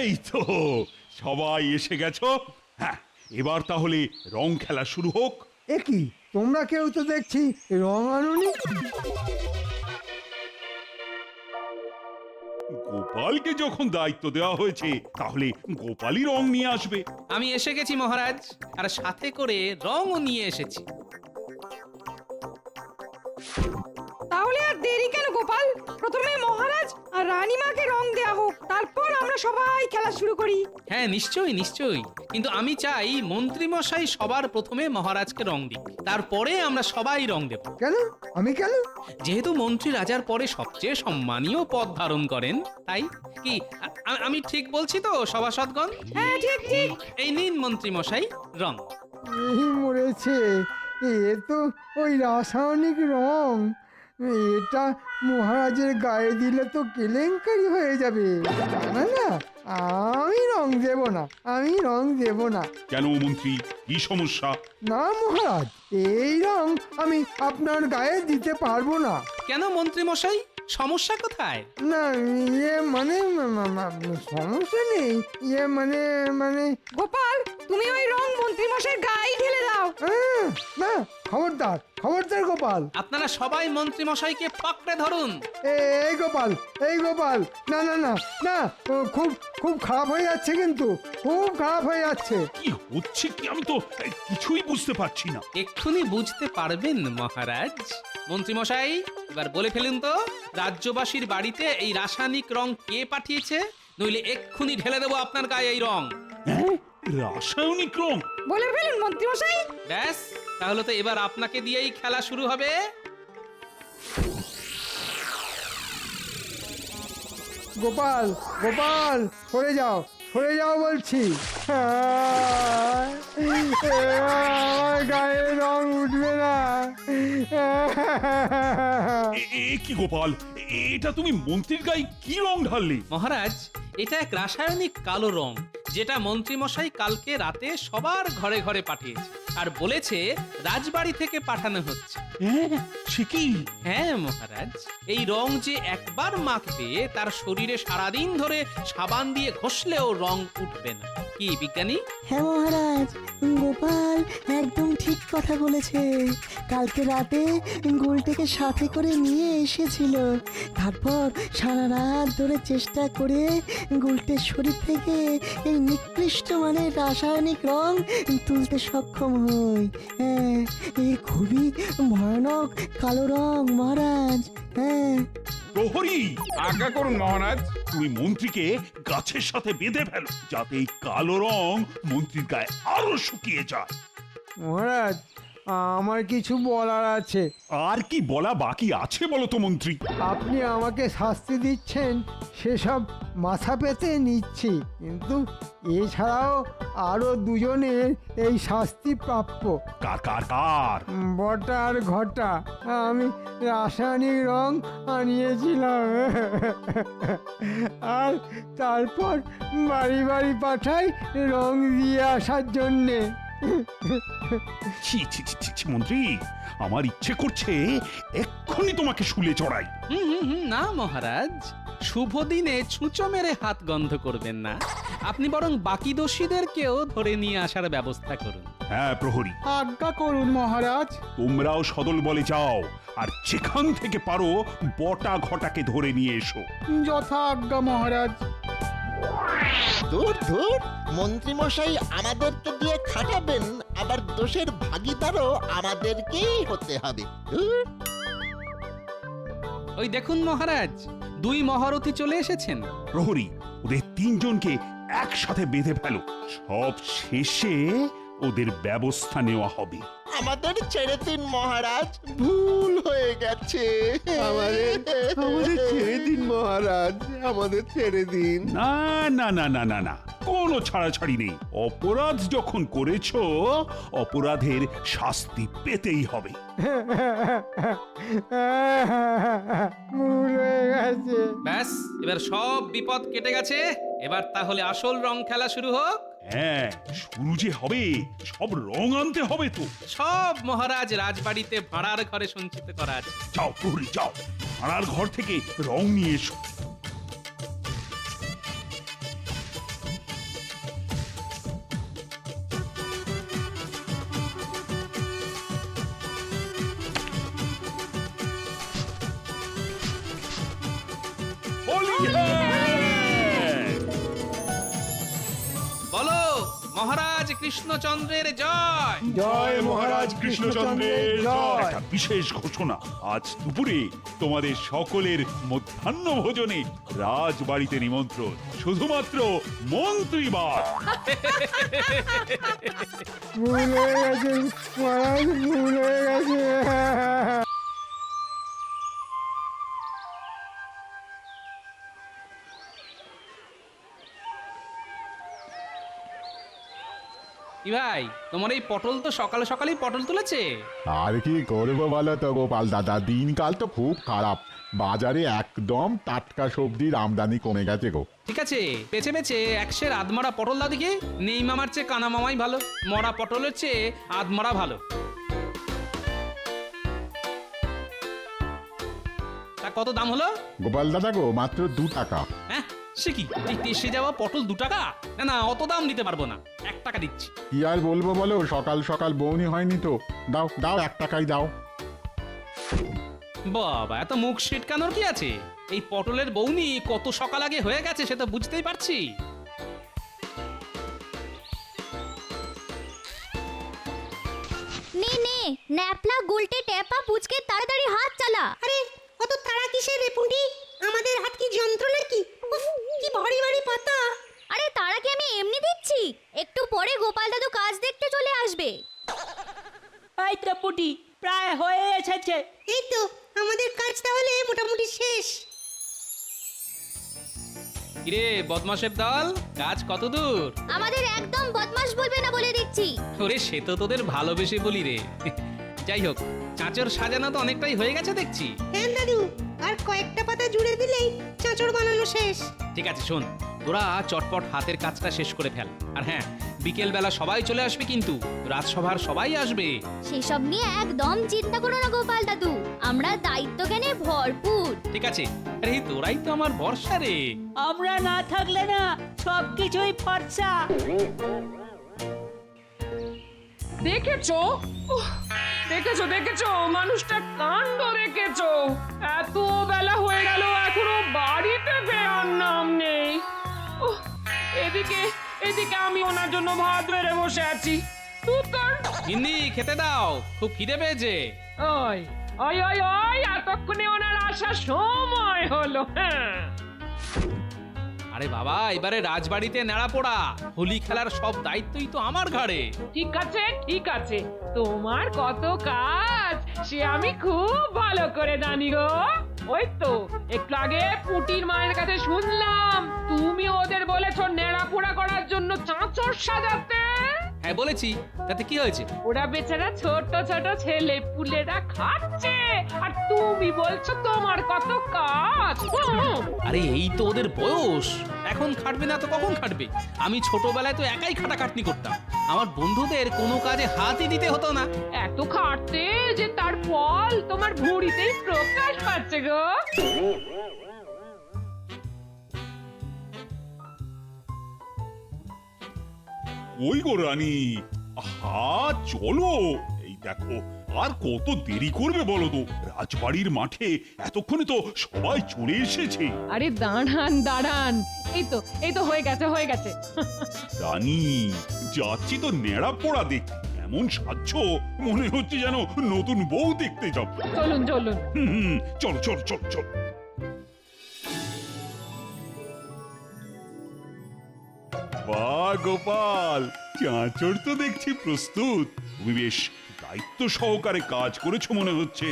এই তো সবাই এসে গেছো। হ্যাঁ, এবার তাহলে রং খেলা শুরু হোক। এ কি, তোমরা কেউ তো দেখছি রং আনুনি। গোপালকে যখন দায়িত্ব দেওয়া হয়েছে তাহলে গোপালই রং নিয়ে আসবে। আমি এসে গেছি মহারাজ, আর সাথে করে রংও নিয়ে এসেছি। তাহলে আর দেরি কেন গোপাল? প্রথমে মহারাজ আর রানীমাকে রং দেয়া হোক, তারপর আমরা সবাই খেলা শুরু করি। হ্যাঁ, নিশ্চয়ই নিশ্চয়ই, কিন্তু আমি চাই মন্ত্রী মশাই সবার প্রথমে মহারাজকে রং দিক, তারপরে আমরা সবাই রং দেব। কেন? আমি কেন? যেহেতু মন্ত্রী রাজার পরে সবচেয়ে সম্মানীয় পদ ধারণ করেন, তাই কি আমি ঠিক বলছি তো সভাসদগণ? হ্যাঁ, ঠিক ঠিক। এই নিন মন্ত্রী মশাই রং। এই মরেছে, এ তো ওই রাসায়নিক রং। এটা মহারাজের গায়ে দিলে তো কেলেঙ্কারি হয়ে যাবে। না না, আমি রং দেব না, আমি রং দেব না। কেন মন্ত্রী, কি সমস্যা? না মহারাজ, এই রং আমি আপনার গায়ে দিতে পারবো না। কেন মন্ত্রী মশাই, সমস্যা কোথায়? না, মানে সমস্যা নেই। মানে মানে গোপাল, তুমি ওই রং মন্ত্রী মশাইয়ের গায়ে ঢেলে দাও। না, খবরদার খবরদার গোপাল। আপনারা সবাই মন্ত্রী মশাইকে পাকড়ে ধরুন। এই গোপাল, এই গোপাল, না না না না, খুব খুব খারাপ হয়ে যাচ্ছে, কিন্তু খুব খারাপ হয়ে যাচ্ছে। কি হচ্ছে কি আমি তো কিছুই বুঝতে পারছি না। এক্ষুনি বুঝতে পারবেন মহারাজ। মন্ত্রী মশাই, এবার বলে ফেলুন তো, রাজ্যবাসীর বাড়িতে এই রাসায়নিক রং কে পাঠিয়েছে? নইলে এক্ষুনি ঢেলে দেবো আপনার গায়ে এই রং। হ্যাঁ, রাসায়নিক রং? বলে ফেলুন মন্ত্রী মশাই। ব্যাস, তাহলে তো এবার আপনাকে দিয়েই খেলা শুরু হবে। গোপাল, গোপাল, সরে যাও, সরে যাও বলছি। আমার গায়ে রং উঠবে না। কি গোপাল, এটা তুমি মন্ত্রীর গায়ে কি রং ঢাললে? মহারাজ, এটা এক রাসায়নিক কালো রং, যেটা মন্ত্রী মশাই কালকে রাতে সবার ঘরে ঘরে পাঠিয়েছে আর বলেছে রাজবাড়ি থেকে পাঠানো হচ্ছে। সে কি? হ্যাঁ মহারাজ, এই রং যে একবার মাখবে তার শরীরে সারাদিন ধরে সাবান দিয়ে ঘষলেও রং উঠবে না। কি বিজ্ঞানী? হ্যাঁ মহারাজ, গোপাল একদম ঠিক কথা বলেছে। কালকে রাতে গুলটাকে সাথে করে নিয়ে এসেছিল, তারপর সারা রাত ধরে চেষ্টা করে গুলটের শরীর থেকে এই নিকৃষ্ট মানের রাসায়নিক রং তুলতে সক্ষম হই। হ্যাঁ, এই খুবই ভয়ানক কালো রং মহারাজ। হ্যাঁ। প্রহরী, আজ্ঞা করুন মহারাজ। তুমি মন্ত্রীকে গাছের সাথে বেঁধে ফেলো, যাতে এই কালো রং মন্ত্রীর গায়ে আরো শুকিয়ে যায়। মহারাজ, আমার কিছু বলার আছে। আর কি বলা বাকি আছে বলো তো মন্ত্রী? আপনি আমাকে শাস্তি দিচ্ছেন সেসব মাথা পেতে নিচ্ছি, কিন্তু এছাড়াও আরো দুজনের এই শাস্তি প্রাপ্য। কার কার কার? বটা আর ঘটা। আমি রাসায়নিক রং আনিয়েছিলাম, আর তারপর বাড়ি বাড়ি পাঠাই রং দিয়ে আসার জন্যে। ছি ছি ছি ছি ছি, মন্ত্রী, আমার ইচ্ছে করছে এক্ষুনি তোমাকে শুলে চড়াই। না মহারাজ, শুভ দিনে ছুঁচো মেরে হাত গন্ধ করবেন না। আপনি বরং বাকি দোষীদেরকেও ধরে নিয়ে আসার ব্যবস্থা করুন। হ্যাঁ প্রহরী, আজ্ঞা করুন মহারাজ। তোমরাও সদল বলে যাও, আর যেখান থেকে পারো বটা ঘটাকে ধরে নিয়ে এসো। যথা আজ্ঞা মহারাজ। দূর দূর, মন্ত্রী মশাই আমাদেরকে দিয়ে খাটাবেন, আবার দোষের ভাগীদারও আমাদেরকেই হতে হবে। ধুর। ওই দেখুন মহারাজ, দুই মহারথী চলে এসেছেন। প্রহরী, ওদের তিনজনকে একসাথে বেঁধে ফেলো, সব শেষে ওদের ব্যবস্থা নেওয়া হবে। আমাদের ছেড়ে দিন মহারাজ, ভুল হয়ে গেছে। আমাদের ছেড়ে দিন মহারাজ, আমাদের ছেড়ে দিন। না না না না না না, কোনো ছাড়াছাড়ি নেই। অপরাধ যখন করেছো, অপরাধের শাস্তি পেতেই হবে। ভুল হয়ে গেছে। ব্যাস, এবার সব বিপদ কেটে গেছে। এবার তাহলে আসল রং খেলা শুরু হোক। হ্যাঁ, শুরু যে হবে, সব রং আনতে হবে তো। সব মহারাজ রাজবাড়িতে ভাড়ার ঘরে সঞ্চিত করা আছে। যাও প্রহরী, যাও, ভাড়ার ঘর থেকে রং নিয়ে এসো। হোলি হ্যায়! বলো মহারাজ কৃষ্ণচন্দ্রের জয়। জয় মহারাজ কৃষ্ণচন্দ্রের জয়। একটা বিশেষ ঘোষণা, আজ দুপুরে তোমাদের সকলের মধ্যাহ্ন ভোজনে রাজবাড়িতে নিমন্ত্রণ, শুধুমাত্র মন্ত্রীবার। ভুল হয়ে গেছে মহারাজ, ভুল হয়ে গেছে। কি ভাই, তোমার এই পটল তো সকালে সকালেই পটল তুলেছে। আর কি করবো বলো তো গোপাল দাদা, দিনকাল তো খুব খারাপ। বাজারে একদম টাটকা সবজির আমদানি কমে গেছে গো। ঠিক আছে, বেছে বেছে একশের আধমারা পটল দাও দেখি। নেই মামার চেয়ে কানা মামাই ভালো, মরা পটলের চেয়ে আধমারা ভালো। তা কত দাম হলো? গোপাল দাদা গো, মাত্র 2 টাকা। হ্যাঁ, সে কি, এই টেসে যাওয়া পটল 2 টাকা? না না, অত দাম দিতে পারবো না, 1 টাকা দিচ্ছি। কি আর বলবো বলো, সকাল সকাল বৌনি হয়নি তো। দাও দাও, 1 টাকাই দাও। বাবা, এত মুখ সিটকানোর কি আছে? এই পটলের বৌনি কত সকাল আগে হয়ে গেছে সে তো বুঝতেই পারছি। নে নে, ন্যাপলা গুলটে টেপা পুচকে তাড়াতাড়ি হাত চালা। আরে কত তাড়া কিসের রে পুঁটি? আমাদের হাত কি যন্ত্র নাকি? উফ, কি ভারী ভারী পাতা। আরে তারা কি আমি এমনি দিচ্ছি? একটু পরে গোপাল দাদু কাজ দেখতে চলে আসবে। এই তো পুঁটি, প্রায় হয়ে এসেছে। এই তো আমাদের কাজ তাহলে মোটামুটি শেষ। কিরে বদমাশের দল, কাজ কত দূর? আমাদের একদম বদমাশ বলবে না বলে দিচ্ছি। ওরে, সে তো তোদের ভালোবেসে বলি রে। যাই হোক, চাঁচর সাজানো তো অনেকটাই হয়ে গেছে দেখছি। হ্যাঁ দাদু, আর কয়েকটা পাতা জুড়ে দিলেই চাঁচড় বানানো শেষ। ঠিক আছে, শোন, তোরা চটপট হাতের কাজটা শেষ করে ফেল। আর হ্যাঁ, বিকেল বেলা সবাই চলে আসবে কিন্তু, রাজসভার সবাই আসবে। সেসব নিয়ে একদম চিন্তা করো না গোপাল দাদু, আমরা দায়িত্ব জ্ঞানে ভরপুর। ঠিক আছে, আরে তোরাই তো আমার ভরসা রে। আমরা না থাকলে না সবকিছুই ফর্সা। দেখেছো? উহ, দেখেছো দেখেছো মানুষটা কাণ্ড দেখেছো? এত বেলা হয়ে গেল এখনো বাড়িতে ফেরার নাম নেই। উহ, এদিকে এদিকে আমি ওনার জন্য ভাত বেড়ে বসে আছি। গিন্নি, খেতে দাও, খুব খিদে পেয়েছে। ওই ওই ওই ওই এতক্ষণে ওনার আসার সময় হলো। হ্যাঁ, আরে বাবা, এবারে রাজবাড়িতে নেড়া পোড়া, হোলি খেলার সব দায়িত্বই তো আমার ঘাড়ে। ঠিক আছে ঠিক আছে, তোমার কত কাজ সে আমি খুব ভালো করে জানি গো। ওই তো একটু আগে পুটির মায়ের কাছে শুনলাম তুমি ওদের বলেছো নেড়া পোড়া করার জন্য চাঁচর সাজাতে। হ্যাঁ বলেছি, তাতে কি হয়েছে? ওরা বেচারা ছোট ছোট ছেলে পুলেরা খাচ্ছে আর তুমি বলছো তোমার কত কাজ। আরে এই তো ওদের বয়স, এখন খাটবে না তো কখন খাটবে? আমি ছোটবেলায় তো একাই খাটাখাটনি করতাম, আমার বন্ধুদের কোনো কাজে হাতই দিতে হতো না। এত খাটতে যে তার ফল তোমার ভুঁড়িতেই প্রকাশ পাচ্ছে গো। ওই গো রানী, আহা চলো, এই দেখো, আর কত দেরি করবে বলো তো? রাজবাড়ির মাঠে এতক্ষণে তো সবাই চলে এসেছে। আরে দাঁড়ান দাঁড়ান, এই তো হয়ে গেছে হয়ে গেছে। রানী, যাচ্ছি তো নেড়া পোড়া দেখতে, এমন সাজছ মনে হচ্ছে যেন নতুন বউ দেখতে যাব। চলুন চলুন। চলো চলো চলো চলো। বাহ গোপাল, চাঁচড় তো দেখছি প্রস্তুত। তুমি বেশ দায়িত্ব সহকারে কাজ করেছো মনে হচ্ছে।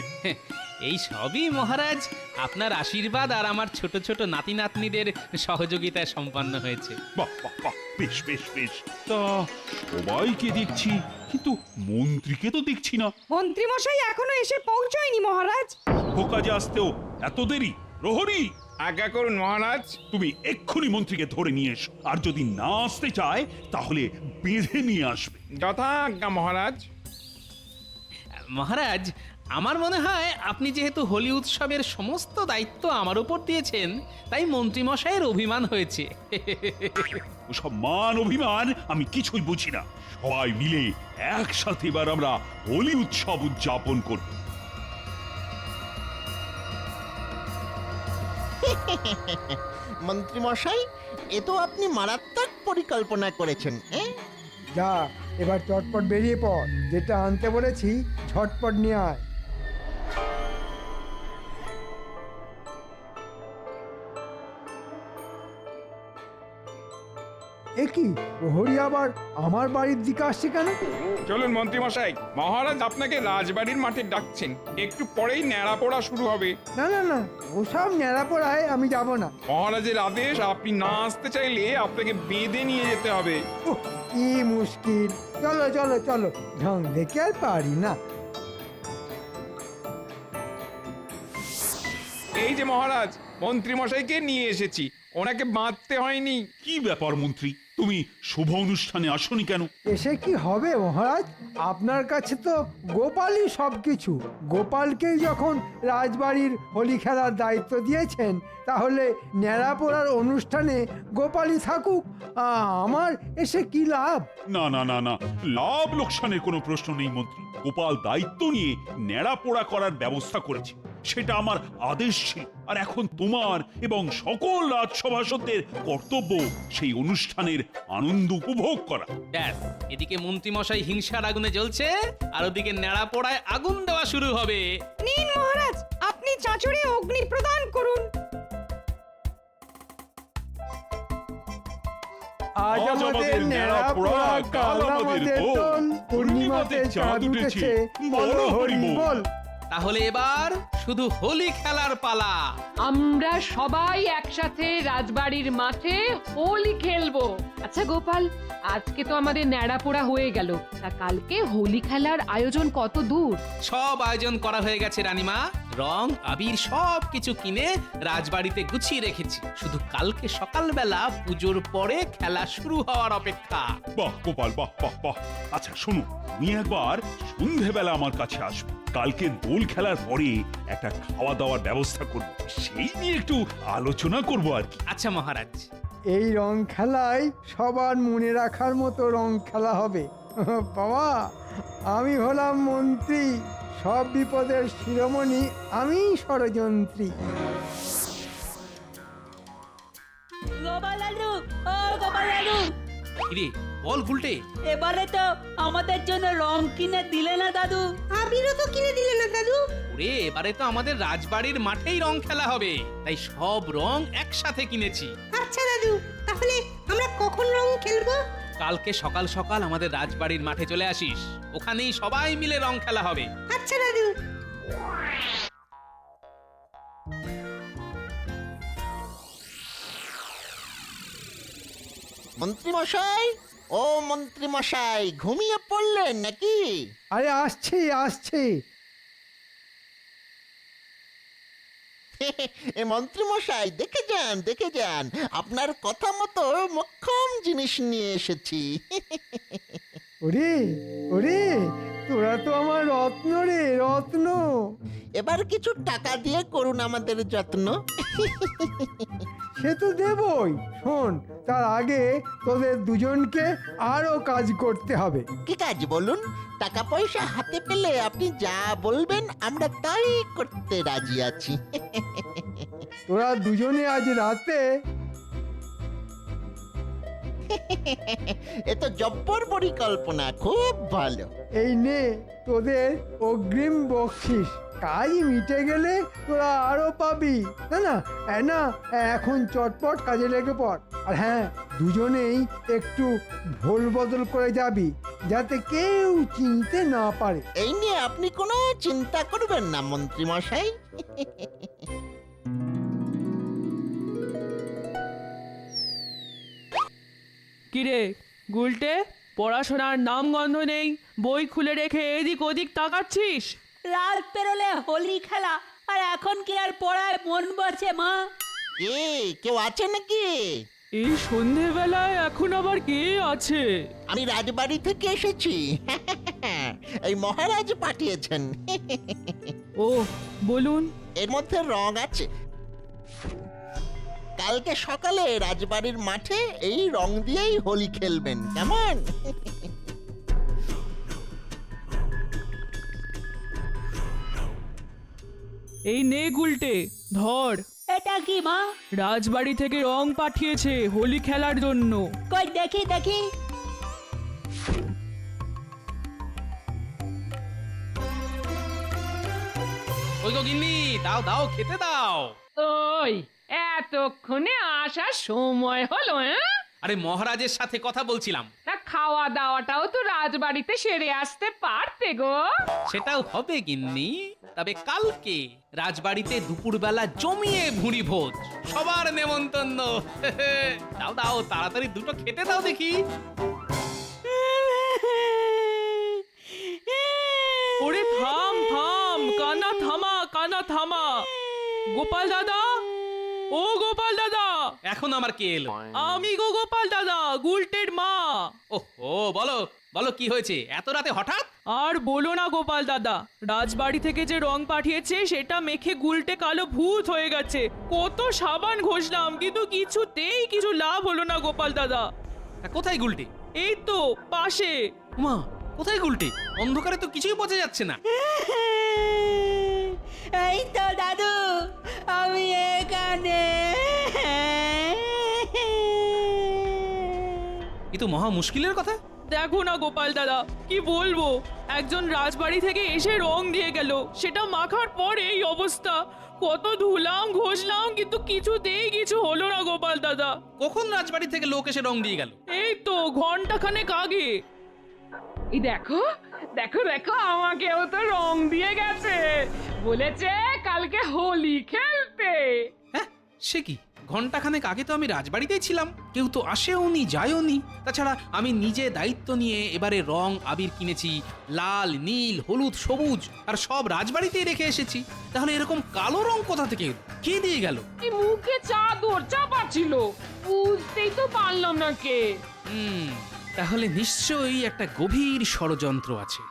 এই সবই মহারাজ আপনার আশীর্বাদ আর আমার ছোট ছোট নাতি নাতনিদের সহযোগিতায় সম্পন্ন হয়েছে। বাহ বাহ বাহ, বেশ বেশ বেশ। তা সবাইকে দেখছি, কিন্তু মন্ত্রীকে তো দেখছি না। মন্ত্রী মশাই এখনো এসে পৌঁছয়নি মহারাজ। কাজে আসতেও এত দেরি? প্রহরী, আজ্ঞা করুন মহারাজ। তুমি এক্ষুনি মন্ত্রীকে ধরে নিয়ে এসো, আর যদি না আসতে চায় তাহলে বেঁধে নিয়ে আসবে। যথা আজ্ঞা মহারাজ। মহারাজ, আমার মনে হয় আপনি যেহেতু হোলি উৎসবের সমস্ত দায়িত্ব আমার উপর দিয়েছেন, তাই মন্ত্রী মশাইয়ের অভিমান হয়েছে। ওসব মান অভিমান আমি কিছুই বুঝি না। সবাই মিলে একসাথে এবার আমরা হোলি উৎসব উদযাপন করব। মন্ত্রী মশাই, এ তো আপনি মারাত্মক পরিকল্পনা করেছেন। যা, এবার চটপট বেরিয়ে পড়, যেটা আনতে বলেছি ঝটপট নিয়ে আয়। এ কি, প্রহরী আবার আমার বাড়ির দিকে আসছে কেন? চলুন মন্ত্রী মশাই, মহারাজ আপনাকে রাজবাড়ির মাঠে ডাকছেন। একটু পরেই ন্যাড়া পোড়া শুরু হবে। না না না, ওসব ন্যাড়া পড়ায় আমি যাব না। মহারাজের আদেশ, আপনি না আসতে চাইলে আপনাকে বেঁধে নিয়ে যেতে হবে। উহ, কি মুশকিল। চলো চলো চলো, ঢং দেখে আর পারি না। এই যে মহারাজ, মন্ত্রী মশাইকে নিয়ে এসেছি, ওনাকে বাঁধতে হয়নি। কি ব্যাপার মন্ত্রী, তুমি শুভ অনুষ্ঠানে আসনি কেন? এসে কি হবে মহারাজ, আপনার কাছে তো গোপালই সবকিছু। গোপালকেই যখন রাজবাড়ির হোলি খেলার দায়িত্ব দিয়েছেন, তাহলে ন্যাড়া পোড়ার অনুষ্ঠানে গোপালই থাকুক। আমার এসে কি লাভ? না না না না, লাভ লোকসানের কোনো প্রশ্ন নেই মন্ত্রী। গোপাল দায়িত্ব নিয়ে ন্যাড়া পোড়া করার ব্যবস্থা করেছে, সেটা আমার আদেশ ছিল। আর এখন তোমার এবং সকল রাজসভাসদের কর্তব্য সেই অনুষ্ঠানের আনন্দ উপভোগ করা। ব্যাস, এদিকে মন্ত্রী মশাই হিংসার আগুনে জ্বলছে, আর ওদিকে ন্যাড়া পোড়ায় আগুন দেওয়া শুরু হবে। নিন মহারাজ, আপনি চাঁচড়ে অগ্নি প্রদান করুন। আজ আমাদের ন্যাড়া পোড়া, কাল আমাদের দোল, পূর্ণিমাতে চাঁদ উঠেছে, বলো হরি বল। তাহলে এবার শুধু হোলি খেলার পালা। আমরা সবাই একসাথে রাজবাড়ির মাঠে হোলি খেলবো। আচ্ছা গোপাল, আজকে তো আমাদের ন্যাড়াপোড়া হয়ে গেল, তা কালকে হোলি খেলার আয়োজন কত দূর? সব আয়োজন করা হয়ে গেছে রানীমা। রং আবির সব কিছু কিনে রাজবাড়িতে গুছিয়ে রেখেছি, শুধু কালকে সকালবেলা পুজোর পরে খেলা শুরু হওয়ার অপেক্ষা। বাহ গোপাল, বাহ বাহ বাহ। আচ্ছা শোনো, তুমি একবার সন্ধেবেলা আমার কাছে আসবে। কালকে দোল খেলার পরে একটা খাওয়া দাওয়ার ব্যবস্থা করব, সেই নিয়ে একটু আলোচনা করব আর কি। আচ্ছা মহারাজ। এই রং খেলায় সবার মনে রাখার মতো রং খেলা হবে। বাবা, আমি হলাম মন্ত্রী, সব বিপদের শিরোমণি আমি, ষড়যন্ত্রী। গোপাল দাদু, ও গোপাল দাদু, কিরে বল গুলটে, এবারে তো আমাদের জন্য রং কিনে দিলে না দাদু? আবিরও তো কিনে দিলে না দাদু? ওরে এবারে তো আমাদের রাজবাড়ির মাঠেই রং খেলা হবে, তাই সব রং একসাথে কিনেছি। আচ্ছা দাদু, তাহলে আমরা কখন রং খেলবো? কালকে সকাল সকাল আমাদের রাজবাড়ির মাঠে চলে আসিস, ওখানেই সবাই মিলে রং খেলা হবে। আচ্ছা দাদু। মন্ত্রী মশাই, ও মন্ত্রী মশাই, ঘুমিয়ে পড়লেন নাকি? আরে আসছে আসছে। এ মন্ত্রী মশাই, দেখে যান দেখে যান, আপনার কথা মতো মক্ষম জিনিস নিয়ে এসেছি। ওরে ওরে, তোরা তো আমার রত্ন রে, রত্ন। এবার কিছু টাকা দিয়ে করুন আমাদের যত্ন। সে তো দেবই। শোন, তার আগে তোদের দুজনকে আরো কাজ করতে হবে। কি কাজ বলুন? টাকা পয়সা হাতে পেলে আপনি যা বলবেন আমরা তাই করতে রাজি আছি। তোরা দুজনে আজ রাতে এ তো জব্বর পরিকল্পনা, খুব ভালো। এই নে তোদের অগ্রিম বকশিস। কাজ মিটে গেলে তোরা আরো পাবি। না না না, এখন চটপট কাজে লেগে পড়। আর হ্যাঁ, দুজনেই একটু ভোল বদল করে যাবি, যাতে কেউ চিনতে না পারে। এই নিয়ে আপনি কোনো চিন্তা করবেন না মন্ত্রী মশাই। কিরে গুলটে, পড়াশোনার নাম গন্ধ নেই, বই খুলে রেখে এদিক ওদিক তাকাচ্ছিস? রাত পেরোলে হোলি খেলা, আর এখন কি আর পড়ায় মন বসে মা? কেউ আছে নাকি? এই সন্ধেবেলায় এখন আবার কে আছে? আমি রাজবাড়ি থেকে এসেছি। এই মহারাজ পাঠিয়েছেন। ও বলুন। এর মধ্যে রং আছে। কালকে সকালে রাজবাড়ির মাঠে এই রং দিয়েই হোলি খেলবেন, কেমন? এই নে গুলটে, ধর। এটা কি মা? রাজবাড়ি থেকে রং পাঠিয়েছে হোলি খেলার জন্য। কই দেখি দেখি। ওই গো গিন্নি, দাও দাও, খেতে দাও। ওই এতক্ষণে আসার সময় হলো? আরে মহারাজের সাথে কথা বলছিলাম। তা খাওয়া দাওয়াটাও তো রাজবাড়িতে সেরে আসতে পারতে গো। সেটাও হবে গিন্নি, তবে কালকে রাজবাড়িতে দুপুরবেলা জমিয়ে ভুঁড়ি ভোজ, সবার নেমন্তন্ন। দাও দাও, তাড়াতাড়ি দুটো খেতে দাও দেখি। ওরে থাম থাম, কানা থামা, কানা থামা। গোপাল দাদা, ও গোপাল দাদা। এখন আমার কে এলো? আমি গো গোপাল দাদা, গুলটের মা। ওহো, বলো বলো, কি হয়েছে এত রাতে হঠাৎ? আর বলো না গোপাল দাদা, রাজবাড়ি থেকে যে রং পাঠিয়েছে সেটা মেখে গুলটে কালো ভূত হয়ে গেছে। কত সাবান ঘষলাম কিন্তু কিছুতেই কিছু লাভ হলো না গোপাল দাদা। তা কোথায় গুলটে? এই তো পাশে। মা, কোথায় গুলটে? অন্ধকারে তো কিছুই বোঝা যাচ্ছে না। এই তো দাদু, আমি এখানে। এ তো মহা মুশকিলের কথা। দেখো না গোপাল দাদা, কি বলবো, একজন রাজবাড়ি থেকে এসে রং দিয়ে গেল, সেটা মাখার পর এই অবস্থা। কত ধুলাম ঘষলাম কিন্তু কিছুতেই কিছু হলো না গোপাল দাদা। কখন রাজবাড়ি থেকে লোক এসে রং দিয়ে গেল? এই তো ঘন্টাখানেক আগে। এই দেখো দেখো দেখো, আমাকেও তো রং দিয়ে গেছে, বলেছে কালকে হোলি খেলতে। হ্যাঁ, সে কি? ঘন্টাখানেক আগে তো আমি রাজবাড়িতেই ছিলাম, কেউ তো আসেওনি যায়ওনি। তাছাড়া আমি নিজে দায়িত্ব নিয়ে এবারে রং আবির কিনেছি, লাল নীল হলুদ সবুজ, আর সব রাজবাড়িতেই রেখে এসেছি। তাহলে এরকম কালো রং কোথা থেকে এলো? কে দিয়ে গেল? এই মুখে চাদর চাপা ছিল, বুঝতেই তো পারলাম না কে। তাহলে নিশ্চয়ই একটা গভীর ষড়যন্ত্র আছে।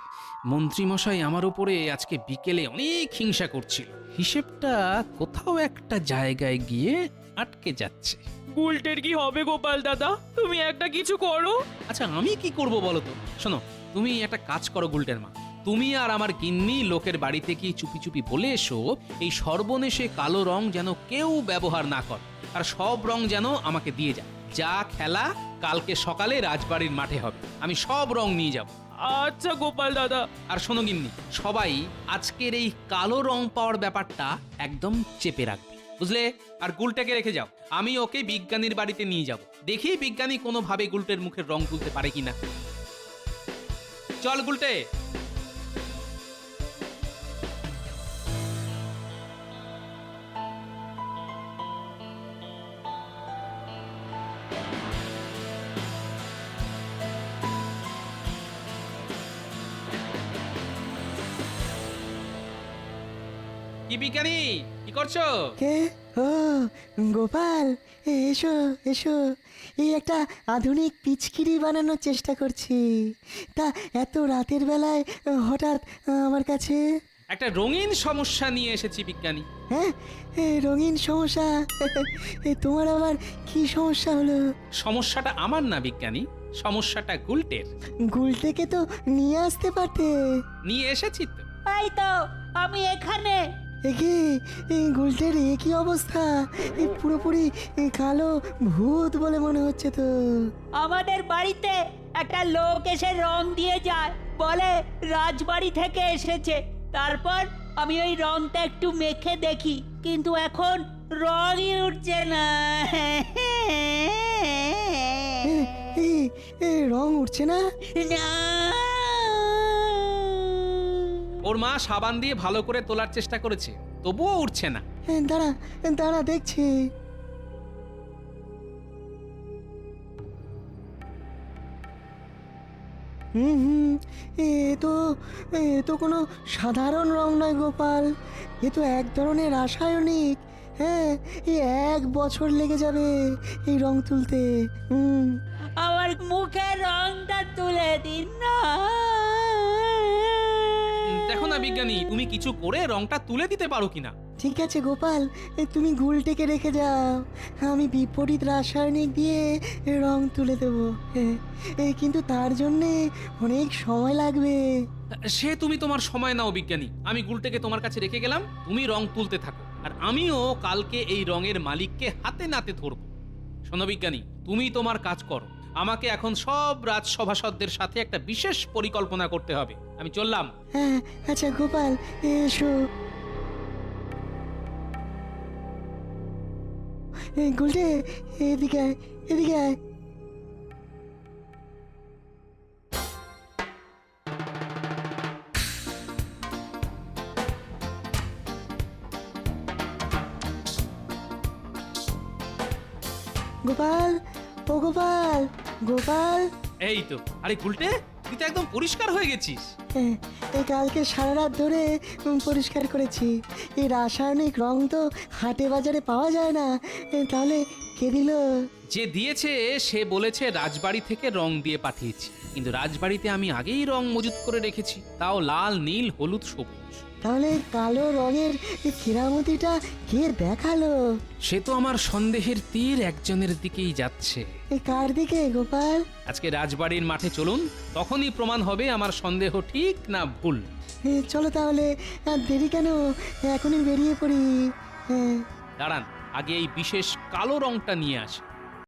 মন্ত্রীমশাই আমার উপরে আজকে বিকেলে অনেক হিংসা করছিল। হিসেবটা কোথাও একটা জায়গায় গিয়ে আটকে যাচ্ছে। গুলটের কি হবে গোপাল দাদা? তুমি একটা কিছু করো। আচ্ছা, আমি কি করব বলো তো? শোনো, তুমি একটা কাজ করো গুলটের মা, তুমি আর আমার গিন্নি লোকের বাড়িতে কি চুপি চুপি বলে এসো এই সর্বনেশে কালো রং যেন কেউ ব্যবহার না করে, আর সব রং যেন আমাকে দিয়ে যায়। যা খেলা কালকে সকালে রাজবাড়ির মাঠে হবে, আমি সব রং নিয়ে যাব। আচ্ছা গোপাল দাদা। আর শোনো গিন্নি, সবাই আজকের এই কালো রং পাওয়ার ব্যাপারটা একদম চেপে রাখবে, বুঝলে? আর গুলটাকে রেখে যাও, আমি ওকে বিজ্ঞানীর বাড়িতে নিয়ে যাব, দেখি বিজ্ঞানী কোনোভাবে গুলটের মুখের রং তুলতে পারে কিনা। চল গুলটে। কি বিজ্ঞানী, কি করছো? কে? ও গোপাল, এসো এসো। এই একটা আধুনিক পিচকিরি বানানোর চেষ্টা করছি। তা এত রাতের বেলায় হঠাৎ আমার কাছে? একটা রঙিন সমস্যা নিয়ে এসেছি বিজ্ঞানী। হ্যাঁ, রঙিন সমস্যা? তোমার আবার কি সমস্যা হলো? সমস্যাটা আমার না বিজ্ঞানী, সমস্যাটা গুলটের। গুলটেকে তো নিয়ে আসতে পারতে। নিয়ে এসেছি তো। এই তো আমি এখানে। একে গুলটের কি অবস্থা? পুরোপুরি কালো ভূত বলে মনে হচ্ছে তো। আমাদের বাড়িতে একটা লোক এসে রং দিয়ে যায়, বলে রাজবাড়ি থেকে এসেছে। তারপর আমি ওই রংটা একটু মেখে দেখি, কিন্তু এখন রঙই উঠছে না। রং উঠছে না? না, ওর মা সাবান দিয়ে ভালো করে তোলার চেষ্টা করেছে, তবুও উঠছে না। দাঁড়া দাঁড়া দেখছি। এ তো কোনো সাধারণ রং নয় গোপাল, এ তো এক ধরনের রাসায়নিক। হ্যাঁ, এই 1 বছর লেগে যাবে এই রং তুলতে। আমার মুখের রংটা তুলে দিন না। দেখো না বিজ্ঞানী, তুমি কিছু করে রংটা তুলে দিতে পারো কিনা। ঠিক আছে গোপাল, তুমি গুলটেকে রেখে যাও, আমি বিপরীত রাসায়নিক দিয়ে রং তুলে দেবো। কিন্তু তার জন্যে অনেক সময় লাগবে। সে তুমি তোমার সময় নাও বিজ্ঞানী, আমি গুলটেকে তোমার কাছে রেখে গেলাম, তুমি রং তুলতে থাকো। আর আমিও কালকে এই রঙের মালিককে হাতে নাতে ধরবো। শোনো বিজ্ঞানী, তুমি তোমার কাজ করো। আমাকে এখন সব রাজসভাসদদের সাথে একটা বিশেষ পরিকল্পনা করতে হবে। আমি চললাম। হ্যাঁ আচ্ছা গোপাল, এসো। গুলটে, এদিকে আয়, এদিকে আয়। গোপাল, ও গোপাল, গোপাল। এই তো, আরে গুলটে, তুই তো একদম পরিষ্কার হয়ে গেছিস। হ্যাঁ, এই কালকে সারা রাত ধরে পরিষ্কার করেছি। এই রাসায়নিক রং তো হাটে বাজারে পাওয়া যায় না। তাহলে কে দিল? যে দিয়েছে সে বলেছে রাজবাড়ি থেকে রং দিয়ে পাঠিয়েছি, কিন্তু রাজবাড়িতে আমি আগেই রং মজুত করে রেখেছি, তাও লাল, নীল, হলুদ, সবুজ। তাহলে কালো রঙের এই কেরামতিটা কে দেখালো? সে তো আমার সন্দেহের তীর একজনের দিকেই যাচ্ছে। এই কার দিকে গোপাল? আজকে রাজবাড়ির মাঠে চলুন, তখনই প্রমাণ হবে আমার সন্দেহ ঠিক না ভুল। চলো তাহলে, আর দেরি কেন, এখনই বেরিয়ে পড়ি। হ্যাঁ দাঁড়ান, আগে এই বিশেষ কালো রংটা নিয়ে আসি।